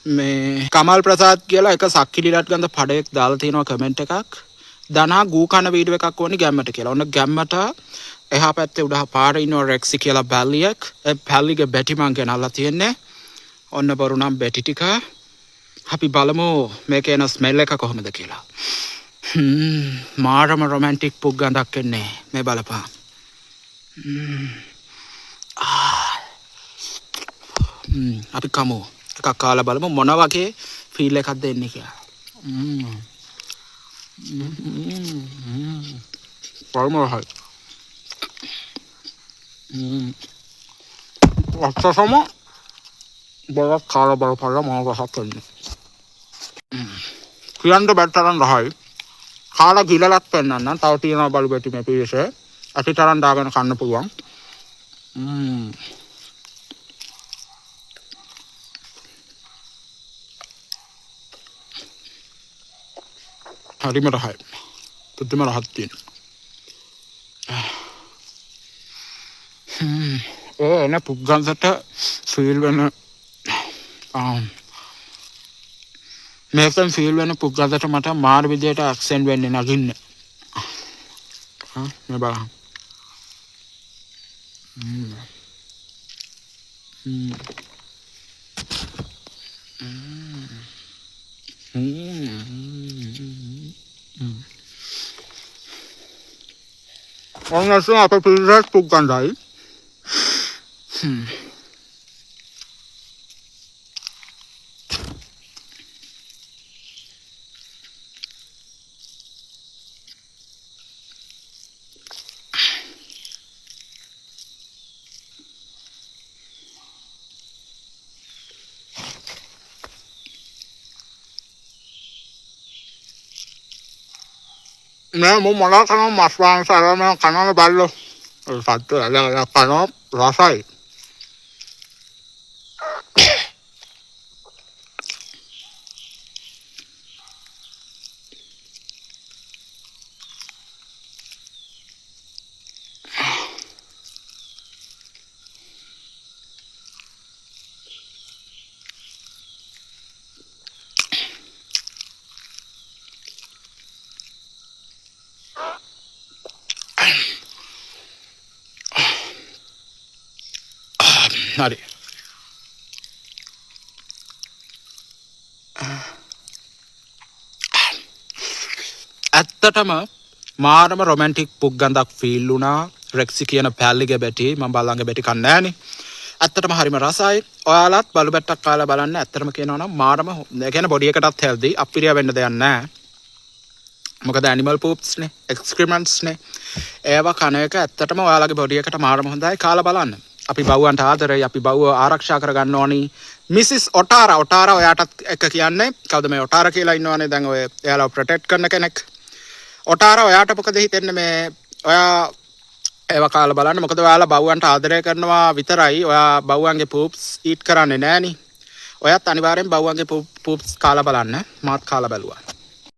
මේ කමල් ප්‍රසාද් කියලා එක සක්කිලිලත් ගඳ පඩයක් දාලා තියෙනවා කමෙන්ට් එකක්. දනා ගූ කන වීඩියෝ එකක් ඕනේ ගැම්මට කියලා. ඔන්න ගැම්මට එහා පැත්තේ උඩහ පාරේ ඉන්න රෙක්සි කියලා බැල්ලියක්. ඒ බැල්ලිගේ බැටි මං ගෙනල්ලා තියෙන්නේ. ඔන්න බරු නම් බැටි ටික. අපි බලමු මේකේ එන ස්මෙල් එක කොහොමද කියලා. මාරම රොමැන්ටික් පුක් ගඳක් එන්නේ. මේ බලපන්. අපි කමු. එකක් කාලා බලමු මොන වගේ ෆීල් එකක්ද එන්නේ කියලා. පරමරහයි. අක්ෂසම බරක් කාලා බලපල්ලා මම රහක් වෙන්නේ. කියන්න බැටතරන් රහයි. කාලා ගිලලත් පෙන්නන්න. තව තියෙනවා බලු බැටි මේ පිරිසේ. අතිතරන් දාගෙන කන්න පුළුවන්. හරිම රහයි. පුදුම රහක් තියෙනවා. එන පුග්ගන්සට ෆීල් වෙන මේකෙන් ෆීල් වෙන පුග්ගන්සට මට මාර විදියට ඇක්සෙන්ට් වෙන්නේ නගින්නේ. මේ බලන්න. ඔන්නසම අපේ පිළිරස් පුග්ගන්සයි. मैं वो मला करना मसला सारा मैं खाना में डाल लो साथ अलग अलग खाना रसाई හරි ඇත්තටම මාරම රොමැන්ටික් පුක් ගඳක් ෆීල් වුණා. රෙක්සි කියන පැල්ලිගේ බැටි මම බලංගේ බැටි කන්නේ නෑනේ. ඇත්තටම හරිම රසයි. ඔයාලත් බලු බැට්ටක් කාලා බලන්න. ඇත්තටම කියනවා නම් මාරම ඒ කියන්නේ බොඩි එකටත් හෙල්දි. අප්පිරිය වෙන්න දෙයක් නෑ. මොකද ඇනිමල් පූප්ස් නේ, එක්ස්ක්‍රීමන්ට්ස් නේ. ඒවා කන එක ඇත්තටම ඔයාලගේ බොඩි එකට මාරම හොඳයි. කාලා බලන්න. අපි බව්වන්ට ආදරේ. අපි බව්ව ආරක්ෂා කරගන්න ඕනි. මිසිස් ඔටාරා ඔයාටත් එක කියන්නේ කවුද මේ ඔටාරා කියලා ඉන්නවනේ දැන් ඔය එයාලා ප්‍රොටෙක්ට් කරන කෙනෙක්. ඔටාරා ඔයාට මොකද හිතෙන්නේ මේ ඔයා ඒව කාලා බලන්න. මොකද ඔයාලා බව්වන්ට ආදරය කරනවා විතරයි. ඔයා බව්වන්ගේ පූප්ස් ඊට් කරන්නේ නෑනේ. ඔයත් අනිවාර්යෙන් බව්වන්ගේ පූප්ස් කාලා බලන්න. මාත් කාලා බැලුවා.